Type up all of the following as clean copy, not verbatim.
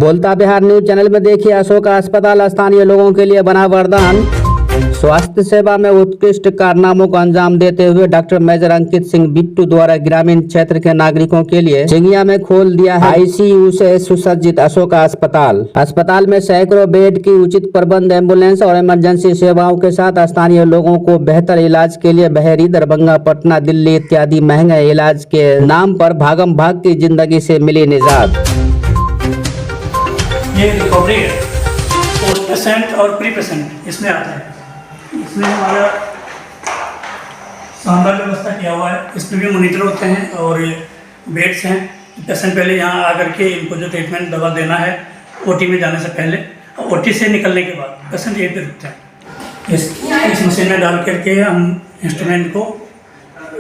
बोलता Bihar news channel में देखिए अशोक अस्पताल स्थानीय लोगों के लिए बना वरदान। स्वास्थ्य सेवा में उत्कृष्ट कारनामों को अंजाम देते हुए डॉक्टर मेजर अंकित सिंह बिट्टू द्वारा ग्रामीण क्षेत्र के नागरिकों के लिए चिंगिया में खोल दिया है आईसीयू से सुसज्जित अशोक अस्पताल। अस्पताल में सैकड़ों बेड की उचित प्रबंध, एम्बुलेंस और इमरजेंसी सेवाओं के साथ स्थानीय लोगों को बेहतर इलाज के लिए बहरी, दरभंगा, पटना, दिल्ली इत्यादि महंगे इलाज के नाम पर भागम भाग की जिंदगी से मिली निजात। ये रिकवरी है, पोस्ट पेशेंट और प्री पेशेंट इसमें आता है। इसमें हमारा शानदार व्यवस्था किया हुआ है। इसमें भी मॉनिटर होते हैं और बेड्स हैं। पेशेंट पहले यहाँ आकर के इनको जो ट्रीटमेंट दवा देना है ओटी में जाने से पहले, और ओटी से निकलने के बाद पेशेंट यहीं पे रुकते हैं। इस मशीन में डाल करके हम इंस्ट्रूमेंट को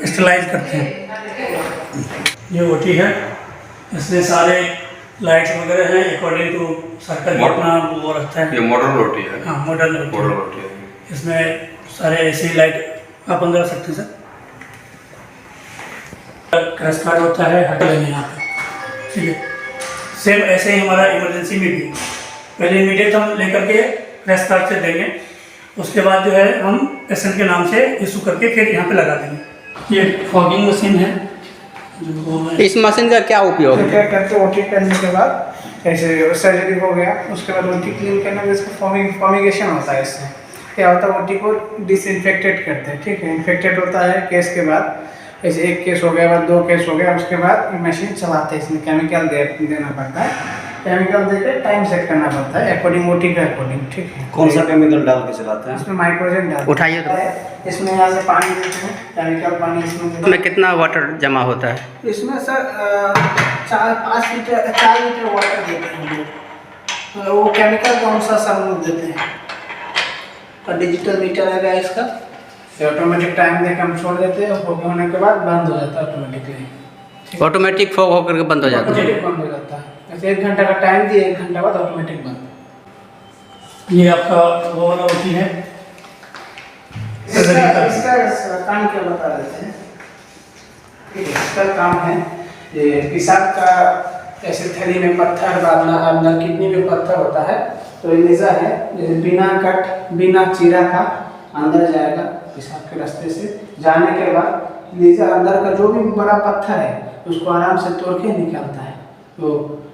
स्टेलाइज करते हैं। ये ओटी है, इसमें सारे लाइट्स वगैरह हैं अकॉर्डिंग टू सरकार की अपना वो रखता है। ये मॉडर्न रोटी है। हाँ, मॉडर्न रोटी है। इसमें सारे ऐसे लाइट आप अंदर रख सकते हैं सर। क्रैश कार्ड होता है, हटा लेंगे यहाँ पे, ठीक है। सेम ऐसे ही हमारा इमरजेंसी में भी पहले इमीडिएट हम लेकर के क्रैश कार्ड से देंगे, उसके बाद जो है हम पेशेंट के नाम से इशू करके फिर यहाँ पे लगा देंगे। ये फॉगिंग मशीन है। इस मशीन का क्या उपयोग है? क्या करते हैं, ओटी करने के बाद ऐसे सर्जरी हो गया, उसके बाद ओटी क्लीन करने के बाद इसका फॉर्मिगेशन होता है। इससे क्या होता है, ओटी को डिसइंफेक्टेड करते हैं, ठीक है। इन्फेक्टेड होता है केस के बाद, ऐसे एक केस हो गया, बाद 2 केस हो गया, उसके बाद मशीन चलाते हैं। इसमें केमिकल देना पड़ता है, केमिकल देकर टाइम सेट करना पड़ता है अकॉर्डिंग ओटी के अकॉर्डिंग, ठीक है। कौन सा केमिकल डाल के चलाते हैं? इसमें नाइट्रोजन डाल उठाइए तो। इसमें यहाँ से पानी देते हैं, केमिकल पानी इसमें कितना वाटर जमा होता है? इसमें सर 4 लीटर वाटर देते हैं हम लोग। वो केमिकल कौन सा सब हम लोग देते हैं, और डिजिटल मीटर है गया इसका, ऑटोमेटिक टाइम देकर हम छोड़ देते हैं। होने के बाद बंद हो जाता है ऑटोमेटिकली, ऑटोमेटिक फॉग होकर के बंद हो जाता है। ऑटोमेटिक बंद हो जाता है। ऐसे 1 घंटा का टाइम दिए, 1 घंटा बाद ऑटोमेटिक बंद। ये आपका वो वाला होती है। इसका काम क्या बता देते हैं, ठीक है। इसका काम है ये पेशाब का, ऐसे थैली में पत्थर डालना, अंदर किडनी में पत्थर होता है, तो ये लेज़र है, जैसे बिना कट बिना चीरा का अंदर जाएगा पेशाब के रास्ते से। जाने के बाद लेज़र अंदर का जो भी बड़ा पत्थर है उसको आराम से तोड़ के निकालता है। तो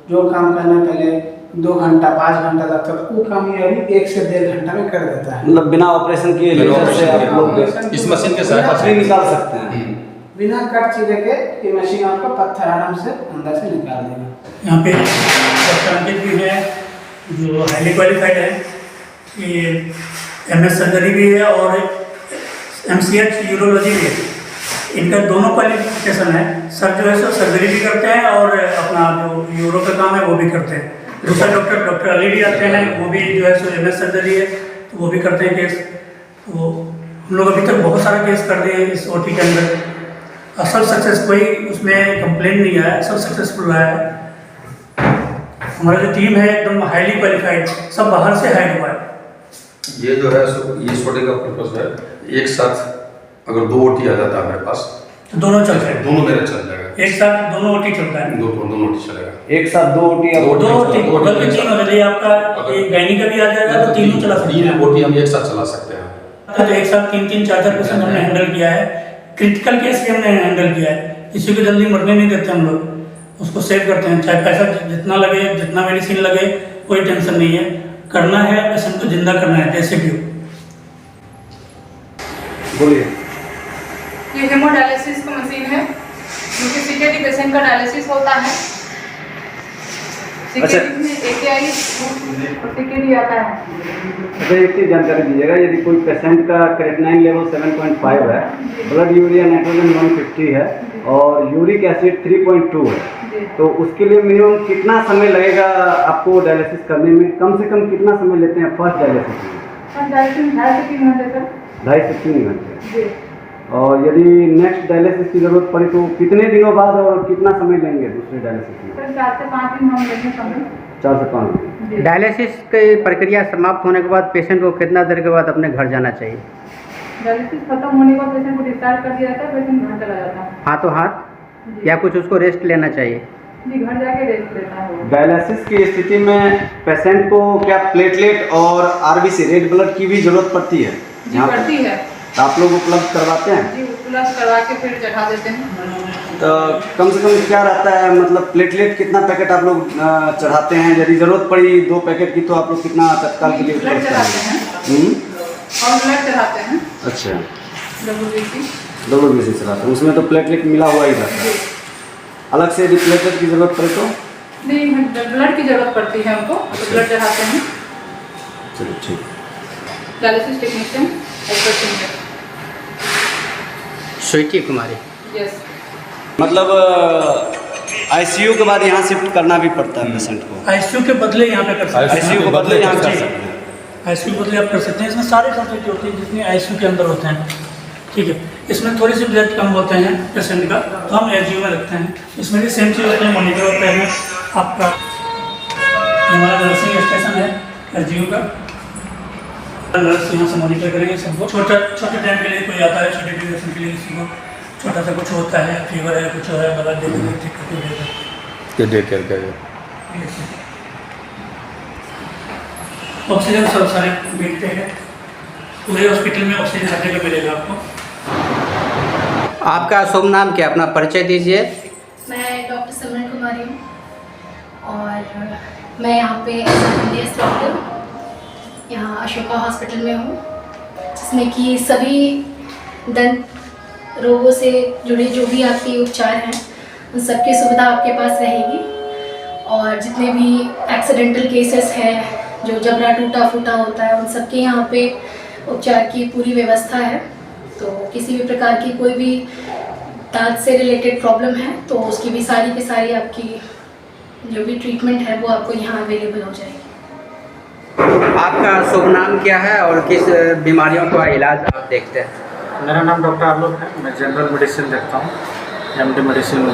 जो काम करना पहले 2 घंटा 5 घंटा लगता है, वो काम ये अभी 1 से 1.5 घंटा में कर देता है। मतलब बिना ऑपरेशन किए लेज़र से आप लोग इस मशीन के साथ पथरी निकाल सकते हैं। बिना कट चीरे के ये मशीन आपका पत्थर आराम से अंदर से निकाल देगा। यहाँ पे डॉक्टर अंकित भी है जो हाईली क्वालिफाइड है। ये MS सर्जरी भी है और MCH यूरोलॉजी भी है। इनका दोनों क्वालिफिकेशन है। सर जो है सो सर्जरी भी करते हैं और अपना जो यूरो का काम है वो भी करते हैं। दूसरा डॉक्टर अली भी आते हैं, वो भी जो है सो MS सर्जरी है तो वो भी करते हैं केस। वो हम लोग अभी तक बहुत सारा केस कर दिए हैं इस OT के अंदर। सब सक्सेस, कोई उसमें कंप्लेन नहीं आया, सब सक्सेसफुल रहा है। हमारा जो टीम है एकदम हाईली क्वालिफाइड, सब बाहर से हायर हुआ है। ये जो है ये छोटे का पर्पस है, एक साथ अगर 2 OT आ जाता है मेरे पास तो दोनों चलते हैं, दोनों मेरा चल जाएगा। एक साथ दोनों OT चलता है। दोनों OT चलेगा। एक साथ 2 OT दो OT बल्कि 3 हो जाए, आपका एक गायनी का भी आ जाएगा तो तीनों चला सकते हैं। 3 OT हम एक साथ चला सकते हैं। तो एक साथ 3-3, 4-4 पेशेंट हमने हैंडल किया है। क्रिटिकल केस भी हमने हैंडल किया है। किसी को जल्दी मरने नहीं देते हम लोग, उसको सेव करते हैं। चाहे पैसा जितना लगे, जितना मेडिसिन लगे, कोई टेंशन नहीं है। करना है पेशेंट को जिंदा करना है, जैसे भी हो। बोलिए। ये हेमोडायलिसिस की मशीन है, जो कि CKD पेशेंट का डायलिसिस होता है। अच्छा। CKD में AKI और CKD आता है। अच्छा, एक चीज़ जानकारी दीजिएगा, यदि कोई पेशेंट का क्रेटिनाइन लेवल 7.5 है, ब्लड यूरिया नाइट्रोजन 150 है और यूरिक एसिड 3.2 है, तो उसके लिए मिनिमम कितना समय लगेगा आपको डायलिसिस करने में? कम से कम कितना समय लेते हैं फर्स्ट डायलिसिस में? फर्स्ट डायलिसिस 2.5 से 3 घंटे तक। 2.5 से 3 घंटे। जी। और यदि नेक्स्ट डायलिसिस की ज़रूरत पड़ी तो कितने दिनों बाद और कितना समय लेंगे दूसरे डायलिसिस में? सर 4 से 5 दिन हम लेंगे समय। 4 से 5 दिन। डायलिसिस की प्रक्रिया समाप्त होने के बाद पेशेंट को कितना देर के बाद अपने घर जाना चाहिए? डायलिसिस खत्म होने के बाद पेशेंट को डिस्चार्ज कर दिया जाता है, पेशेंट घर चला जाता है। हाथों हाथ या कुछ उसको रेस्ट लेना चाहिए? जी घर जाके देख लेता हूँ। डायलिसिस की स्थिति में पेशेंट को क्या प्लेटलेट और आरबीसी रेड ब्लड की भी जरूरत पड़ती है? जी यहाँ पड़ती है। तो आप लोग उपलब्ध करवाते हैं? जी उपलब्ध करवा के फिर चढ़ा देते हैं। तो कम से कम क्या रहता है, मतलब प्लेटलेट कितना पैकेट आप लोग चढ़ाते हैं? यदि जरूरत पड़ी 2 पैकेट की तो आप लोग कितना तत्काल के लिए ब्लड उपलब्ध चढ़ाते कराएंगे? हैं और ब्लड चढ़ाते हैं। अच्छा, WBC। WBC चलाते हैं, उसमें तो प्लेटलेट मिला हुआ ही रहता है। अलग से यदि प्लेटलेट की जरूरत पड़े तो? नहीं ब्लड की जरूरत पड़ती है हमको, तो ब्लड चढ़ाते हैं। चलो ठीक। Dialysis technician expert Sweety Kumari. Yes. मतलब आईसीयू के बाद यहाँ शिफ्ट करना भी पड़ता है पेशेंट को? आईसीयू के बदले यहाँ पे कर सकते हैं। आईसीयू के बदले यहाँ कर सकते हैं। आईसीयू के बदले आप कर सकते हैं। इसमें सारे फैसिलिटी होती है जितनी आईसीयू के अंदर होते हैं, ठीक है। इसमें थोड़ी सी ब्लड कम होते हैं पेशेंट का, तो हम एचजीयू में रखते हैं। इसमें भी सेम चीज़ होता है, मॉनिटर होता है आपका। हमारा नर्सिंग स्टेशन है एचजीयू का, नर्स यहाँ से मॉनिटर करेंगे सबको। छोटे टाइम के लिए कोई आता है, छोटे ड्यूरेशन के लिए किसी को छोटा सा कुछ होता है, फीवर है, कुछ है, ब्लड देकर ठीक करके ऑक्सीजन सब सारे मिलते हैं पूरे हॉस्पिटल में। ऑक्सीजन हर जगह मिलेगा आपको। आपका शुभ नाम क्या, अपना परिचय दीजिए। मैं डॉक्टर सिमरन कुमारी हूँ और मैं यहाँ पे MDS डॉक्टर यहाँ अशोका हॉस्पिटल में हूँ, जिसमें कि सभी दंत रोगों से जुड़े जो भी आपके उपचार हैं उन सबकी सुविधा आपके पास रहेगी। और जितने भी एक्सीडेंटल केसेस हैं, जो जबड़ा टूटा फूटा होता है, उन सबके यहाँ पे उपचार की पूरी व्यवस्था है। तो किसी भी प्रकार की कोई भी दांत से रिलेटेड प्रॉब्लम है तो उसकी भी सारी की सारी आपकी जो भी ट्रीटमेंट है वो आपको यहाँ अवेलेबल हो जाएगी। आपका शुभ नाम क्या है और किस बीमारियों का इलाज आप देखते हैं? मेरा नाम डॉक्टर आलोक है। मैं जनरल मेडिसिन देखता हूँ, MD मेडिसिन में।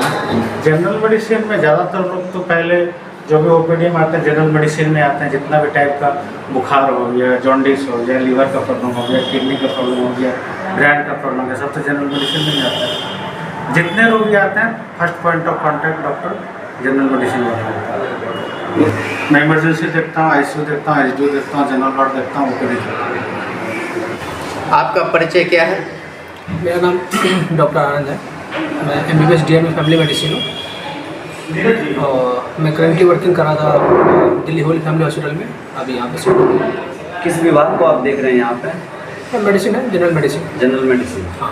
जनरल मेडिसिन में ज़्यादातर लोग तो पहले जो भी OPD में आते हैं जनरल मेडिसिन में आते हैं। जितना भी टाइप का बुखार हो गया, जॉन्डिस हो गया, लीवर का प्रॉब्लम हो गया, किडनी का प्रॉब्लम हो गया, ब्रेन का प्रॉब्लम हो गया, सब तो जनरल मेडिसिन में ही आता है। जितने रोगी आते हैं first point of contact doctor general medicine वाला होता है। मैं इमरजेंसी देखता हूँ, ICU देखता हूँ, HDU देखता हूँ, जनरल वार्ड देखता हूँ, OPD देखता हूँ। आपका परिचय क्या है? मेरा नाम डॉक्टर आनंद है। मैं MBBS DM में फैमिली मेडिसिन हूँ और मैं करेंटली वर्किंग कर रहा था दिल्ली होली फैमिली हॉस्पिटल में। अभी यहाँ पे शिफ्ट हूँ। किस विभाग को आप देख रहे हैं यहाँ पे? मेडिसिन है, जनरल मेडिसिन। General medicine. हाँ।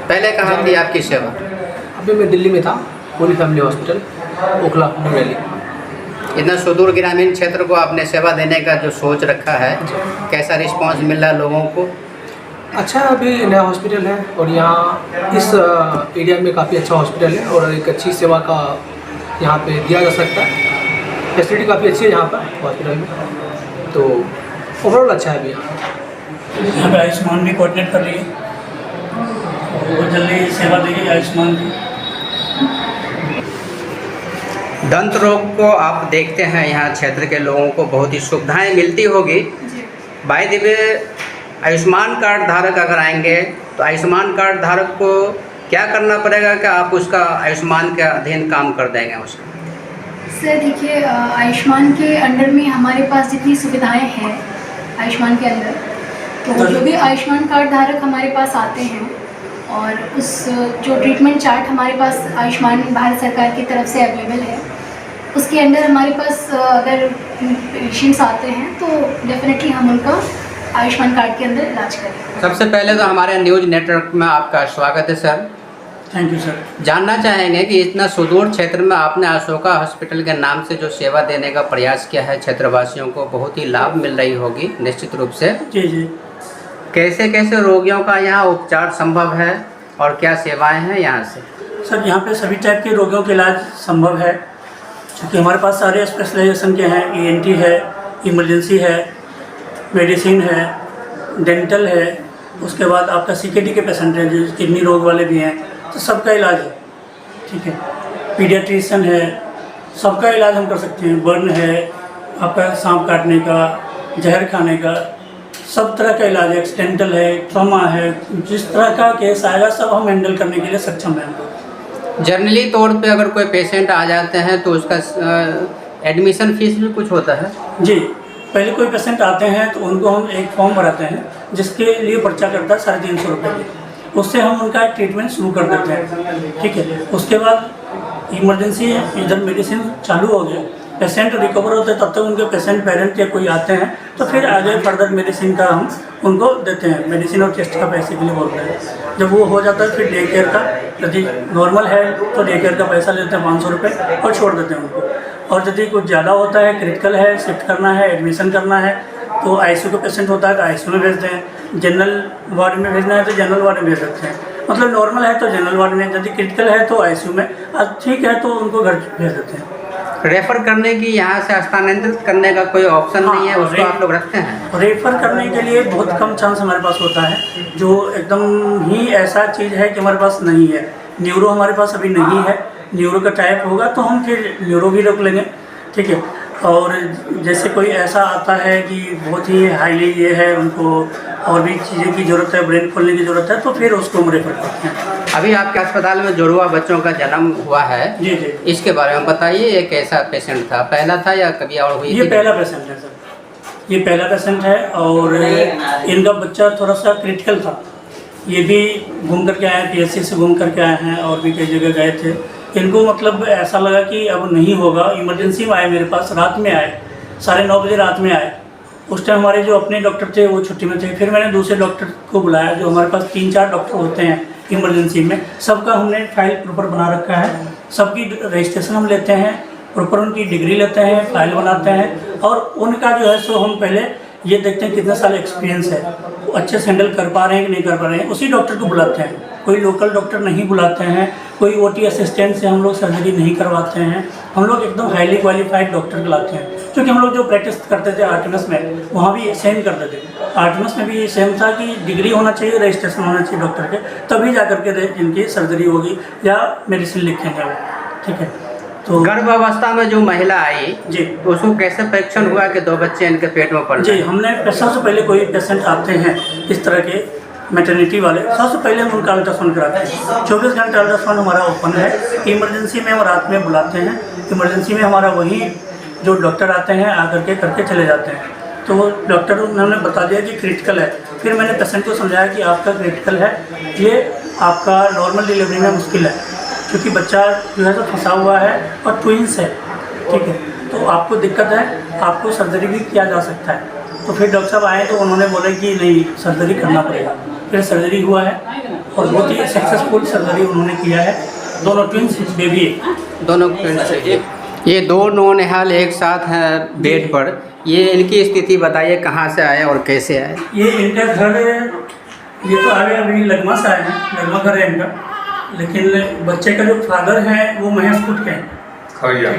पहले कहाँ थी आपकी सेवा? अभी मैं दिल्ली में था, Holi family hospital, Okhla, new Delhi. इतना सुदूर ग्रामीण क्षेत्र को आपने सेवा देने का जो सोच रखा है, कैसा रिस्पांस मिल रहा है लोगों को? अच्छा, अभी नया हॉस्पिटल है और यहाँ इस एरिया में काफ़ी अच्छा हॉस्पिटल है और एक अच्छी सेवा का यहाँ पे दिया जा सकता है। फैसिलिटी काफ़ी अच्छी है यहाँ पर हॉस्पिटल में, तो ओवरऑल अच्छा है अभी यहाँ पे आयुष्मान भी कोऑर्डिनेट कर रही है, वो जल्दी सेवा देगी आयुष्मान की। दंत रोग को आप देखते हैं, यहाँ क्षेत्र के लोगों को बहुत ही सुविधाएं मिलती होगी। By the way, Ayushman card धारक अगर आएंगे तो आयुष्मान कार्ड धारक को क्या करना पड़ेगा कि आप उसका आयुष्मान के अधीन काम कर देंगे उसका? सर देखिए, आयुष्मान के अंडर में हमारे पास जितनी सुविधाएं हैं आयुष्मान के अंदर, तो जो भी आयुष्मान कार्ड धारक हमारे पास आते हैं और उस जो ट्रीटमेंट चार्ट हमारे पास आयुष्मान भारत सरकार की तरफ से अवेलेबल है, उसके अंडर हमारे पास अगर पेशेंट्स आते हैं तो डेफिनेटली हम उनका आयुष्मान कार्ड के अंदर इलाज करें। सबसे पहले तो हमारे न्यूज़ नेटवर्क में आपका स्वागत है सर। Thank you sir. जानना चाहेंगे कि इतना सुदूर क्षेत्र में आपने अशोका हॉस्पिटल के नाम से जो सेवा देने का प्रयास किया है, क्षेत्रवासियों को बहुत ही लाभ मिल रही होगी निश्चित रूप से। जी जी। कैसे कैसे रोगियों का यहाँ उपचार संभव है और क्या सेवाएं हैं यहाँ से? सर यहाँ पे सभी टाइप के रोगियों के इलाज संभव है, क्योंकि हमारे पास सारे स्पेशलाइजेशन के हैं। ENT है, इमरजेंसी है, मेडिसिन है, डेंटल है, उसके बाद आपका CKD के पेशेंट हैं, जो किडनी रोग वाले भी हैं, तो सबका इलाज है, ठीक है। पीडियाट्रिशियन है, सबका इलाज हम कर सकते हैं। बर्न है, आपका सांप काटने का, जहर खाने का, सब तरह का इलाज है। एक्सीडेंटल है, ट्रॉमा है, जिस तरह का केस आएगा सब हम हैंडल करने के लिए सक्षम हैं। जनरली तौर पे अगर कोई पेशेंट आ जाते हैं तो उसका एडमिशन फीस भी कुछ होता है? जी, पहले कोई पेशेंट आते हैं तो उनको हम एक फॉर्म भराते हैं जिसके लिए पर्चा करता है 350 रुपये की। उससे हम उनका ट्रीटमेंट शुरू कर देते हैं, ठीक है। उसके बाद इमरजेंसी इधर मेडिसिन चालू हो गया, पेशेंट रिकवर होते हैं, तब तक उनके पेशेंट पेरेंट या कोई आते हैं तो फिर आगे फर्दर मेडिसिन का हम उनको देते हैं। मेडिसिन और टेस्ट का पैसे के लिए बोलते हैं। जब वो हो जाता है फिर डे केयर का, यदि नॉर्मल है तो डे केयर का पैसा लेते हैं 500 रुपये और छोड़ देते हैं उनको। और यदि कुछ ज़्यादा होता है, क्रिटिकल है, शिफ्ट करना है, एडमिशन करना है तो आईसीयू का पेशेंट होता है तो आईसीयू में भेजते हैं। जनरल वार्ड में भेजना है तो जनरल वार्ड में भेज सकते हैं। मतलब नॉर्मल है तो जनरल वार्ड में, यदि क्रिटिकल है तो आईसीयू में, ठीक है तो उनको घर भेज देते हैं। रेफर करने की, यहाँ से स्थानांतरित करने का कोई ऑप्शन नहीं है, उसको आप लोग रखते हैं? रेफर करने के लिए बहुत कम चांस हमारे पास होता है, जो एकदम ही ऐसा चीज़ है कि हमारे पास नहीं है। न्यूरो हमारे पास अभी नहीं है, न्यूरो का टाइप होगा तो हम फिर न्यूरो भी रख लेंगे, ठीक है। और जैसे कोई ऐसा आता है कि बहुत ही हाईली ये है, उनको और भी चीज़ें की ज़रूरत है, ब्रेन खोलने की ज़रूरत है, तो फिर उसको हम रेफर करते हैं। अभी आपके अस्पताल में जुड़वा बच्चों का जन्म हुआ है, जी जी, इसके बारे में बताइए। ये कैसा पेशेंट था? पहला था या कभी और हुई? ये पहला पेशेंट है सर, ये पहला पेशेंट है और इनका बच्चा थोड़ा सा क्रिटिकल था। ये भी घूम करके आए, पीएचसी से घूम करके आए हैं और भी कई जगह गए थे। इनको मतलब ऐसा लगा कि अब नहीं होगा, इमरजेंसी में आए मेरे पास, रात में आए, 9:30 बजे रात में आए। उस टाइम हमारे जो अपने डॉक्टर थे वो छुट्टी में थे। फिर मैंने दूसरे डॉक्टर को बुलाया, जो हमारे पास 3-4 डॉक्टर होते हैं इमरजेंसी में, सबका हमने फाइल प्रॉपर बना रखा है। सबकी रजिस्ट्रेशन हम लेते हैं, प्रॉपर उनकी डिग्री लेते हैं, फाइल बनाते हैं और उनका जो है सो हम पहले ये देखते हैं कितने साल एक्सपीरियंस है, वो अच्छे से हैंडल कर पा रहे हैं कि नहीं कर पा रहे हैं। उसी डॉक्टर को बुलाते हैं, कोई लोकल डॉक्टर नहीं बुलाते हैं, कोई ओटी असिस्टेंट से हम लोग सर्जरी नहीं करवाते हैं। हम लोग एकदम हाईली क्वालिफाइड डॉक्टर बुलाते हैं, क्योंकि हम लोग जो प्रैक्टिस करते थे आर्टिमस में, वहाँ भी सेम करते थे। आर्टिमस में भी सेम था कि डिग्री होना चाहिए, रजिस्ट्रेशन होना चाहिए डॉक्टर के, तभी जा करके इनकी सर्जरी होगी या मेडिसिन लिखेंगे वो, ठीक है। तो गर्भावस्था में जो महिला आई जी, तो उसको कैसे परीक्षण हुआ कि 2 बच्चे इनके पेट में पड़ जी, गए? हमने सबसे पहले कोई पेशेंट आते हैं इस तरह के मैटरनिटी वाले, सबसे पहले हम उनका अल्ट्रासाउंड कराते हैं। 24 घंटे अल्ट्रासाउंड हमारा ओपन है। इमरजेंसी में हम रात में बुलाते हैं, इमरजेंसी में हमारा वही जो डॉक्टर आते हैं आकर के करके चले जाते हैं। तो वो डॉक्टर उन्होंने बता दिया कि क्रिटिकल है। फिर मैंने पेशेंट को समझाया कि आपका क्रिटिकल है, ये आपका नॉर्मल डिलीवरी में मुश्किल है, क्योंकि बच्चा जो है तो फंसा हुआ है और ट्विंस है, ठीक है, तो आपको दिक्कत है, आपको सर्जरी भी किया जा सकता है। तो फिर डॉक्टर साहब आए तो उन्होंने बोला कि नहीं, सर्जरी करना पड़ेगा। फिर सर्जरी हुआ है और बहुत ही सक्सेसफुल सर्जरी उन्होंने किया है। दोनों ट्विंस बेबी है, दोनों ये 2 नौनिहाल एक साथ हैं बेड पर। ये इनकी स्थिति बताइए, कहाँ से आए और कैसे आए? ये इनका घर, ये तो आगे अभी लगमा से आए हैं, लगमा घर है इनका, लेकिन बच्चे का जो फादर है वो महेशपुर के हैं, खगड़िया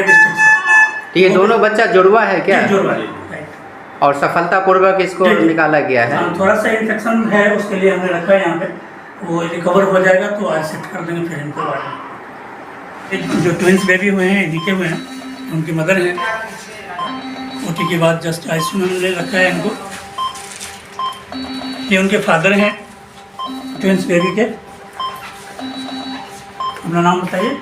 डिस्ट्रिक्ट से। ये दोनों बच्चा जुड़वा है क्या? जुड़वा है और सफलतापूर्वक इसको निकाला गया है। थोड़ा सा इन्फेक्शन है, उसके लिए हमने रखा है यहाँ पे, वो रिकवर हो जाएगा तो आज शिफ्ट कर देंगे फिर इनको बाद में। जो ट्विंस बेबी हुए हैं, निके हुए हैं, उनकी मदर है। ओटी के बाद जस्ट आईसीयू में हमने रखा है इनको। ये उनके फादर हैं ट्विंस बेबी के। अपना नाम बताइए।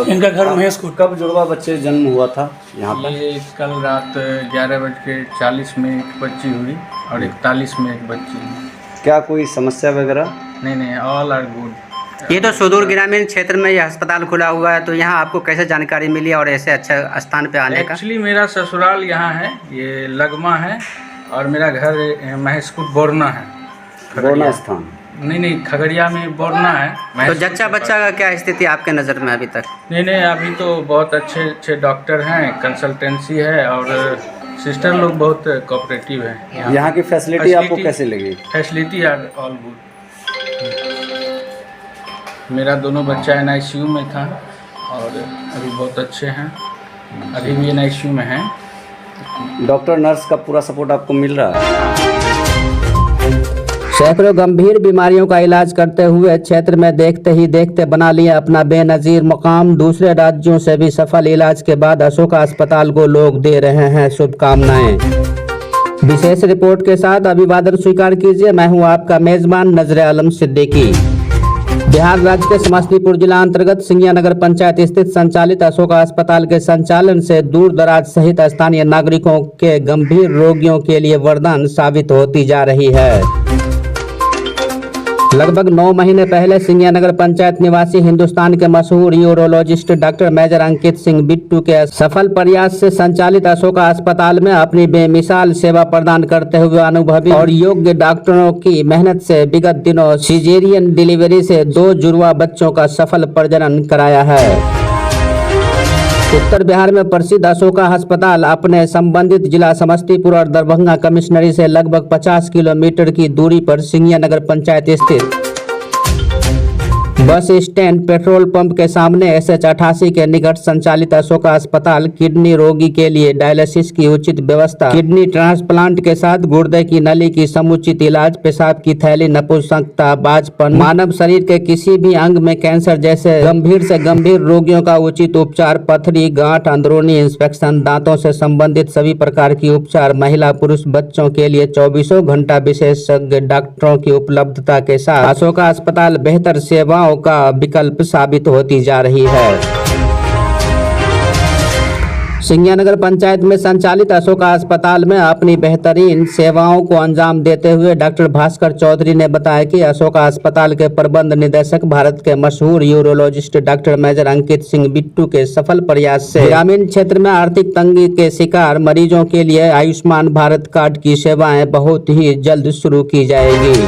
इनका घर महेशपुर। कब जुड़वा बच्चे जन्म हुआ था यहाँ पर? ये कल रात 11:40 में एक बच्ची हुई और 41 में एक बच्ची हुई। क्या कोई समस्या वगैरह? नहीं, ऑल आर गुड। ये तो सुदूर ग्रामीण क्षेत्र में यह अस्पताल खुला हुआ है, तो यहाँ आपको कैसे जानकारी मिली और ऐसे अच्छा स्थान पे आने का? एक्चुअली मेरा ससुराल यहाँ है, ये लगमा है, और मेरा घर महेशपुर बोरना है। बोरना स्थान? नहीं, खगड़िया में बोरना है। तो जच्चा बच्चा का क्या स्थिति आपके नज़र में अभी तक? नहीं, अभी तो बहुत अच्छे डॉक्टर हैं, कंसल्टेंसी है और सिस्टर लोग बहुत कोऑपरेटिव है। यहाँ की फैसिलिटी आपको कैसे लगी? Facility are all good. मेरा दोनों बच्चा NICU में था और अभी बहुत अच्छे हैं, अभी भी NICU में हैं। डॉक्टर नर्स का पूरा सपोर्ट आपको मिल रहा है? सैकड़ों गंभीर बीमारियों का इलाज करते हुए क्षेत्र में देखते ही देखते बना लिया अपना बेनजीर मुकाम। दूसरे राज्यों से भी सफल इलाज के बाद अशोका अस्पताल को लोग दे रहे हैं शुभकामनाएं। विशेष रिपोर्ट के साथ अभिवादन स्वीकार कीजिए। मैं हूं आपका मेजबान नजर आलम सिद्दीकी। बिहार राज्य के समस्तीपुर जिला अंतर्गत सिंगिया नगर पंचायत स्थित संचालित अशोका अस्पताल के संचालन से दूर दराज सहित स्थानीय नागरिकों के गंभीर रोगियों के लिए वरदान साबित होती जा रही है। लगभग 9 महीने पहले सिंगिया नगर पंचायत निवासी हिंदुस्तान के मशहूर urologist doctor major Ankit Singh Bittu के सफल प्रयास से संचालित अशोका अस्पताल में अपनी बेमिसाल सेवा प्रदान करते हुए अनुभवी और योग्य डॉक्टरों की मेहनत से विगत दिनों सिजेरियन डिलीवरी से 2 जुड़वा बच्चों का सफल प्रजनन कराया है। उत्तर बिहार में प्रसिद्ध अशोका अस्पताल अपने संबंधित जिला समस्तीपुर और दरभंगा कमिश्नरी से लगभग 50 किलोमीटर की दूरी पर सिंगिया नगर पंचायत स्थित बस स्टैंड पेट्रोल पंप के सामने SH88 के निकट संचालित अशोका अस्पताल किडनी रोगी के लिए डायलिसिस की उचित व्यवस्था, किडनी ट्रांसप्लांट के साथ गुर्दे की नली की समुचित इलाज, पेशाब की थैली, नपुंसकता, बाजपन, मानव शरीर के किसी भी अंग में कैंसर जैसे गंभीर से गंभीर रोगियों का उचित उपचार, पथरी, गांठ, अंदरूनी इंस्पेक्शन, दांतों से संबंधित सभी प्रकार की उपचार, महिला पुरुष बच्चों के लिए 24 घंटा विशेषज्ञ डॉक्टरों की उपलब्धता के साथ अशोका अस्पताल बेहतर सेवाओं का विकल्प साबित होती जा रही है। सिंगिया नगर पंचायत में संचालित अशोका अस्पताल में अपनी बेहतरीन सेवाओं को अंजाम देते हुए डॉक्टर भास्कर चौधरी ने बताया कि अशोका अस्पताल के प्रबंध निदेशक भारत के मशहूर urologist doctor major Ankit Singh Bittu के सफल प्रयास से ग्रामीण क्षेत्र में आर्थिक तंगी के शिकार मरीजों के लिए आयुष्मान भारत कार्ड की सेवाएं बहुत ही जल्द शुरू की जाएगी।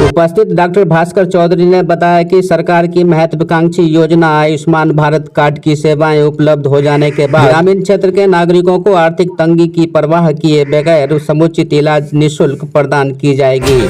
उपस्थित डॉक्टर भास्कर चौधरी ने बताया कि सरकार की महत्वाकांक्षी योजना आयुष्मान भारत कार्ड की सेवाएं उपलब्ध हो जाने के बाद ग्रामीण क्षेत्र के नागरिकों को आर्थिक तंगी की परवाह किए बगैर समुचित इलाज निःशुल्क प्रदान की जाएगी।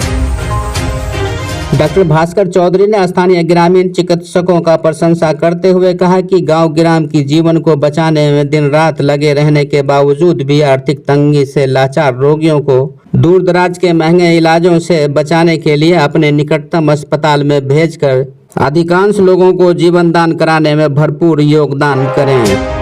डॉक्टर भास्कर चौधरी ने स्थानीय ग्रामीण चिकित्सकों का प्रशंसा करते हुए कहा कि गांव ग्राम की जीवन को बचाने में दिन रात लगे रहने के बावजूद भी आर्थिक तंगी से लाचार रोगियों को दूर दराज के महंगे इलाजों से बचाने के लिए अपने निकटतम अस्पताल में भेजकर अधिकांश लोगों को जीवन दान कराने में भरपूर योगदान करें।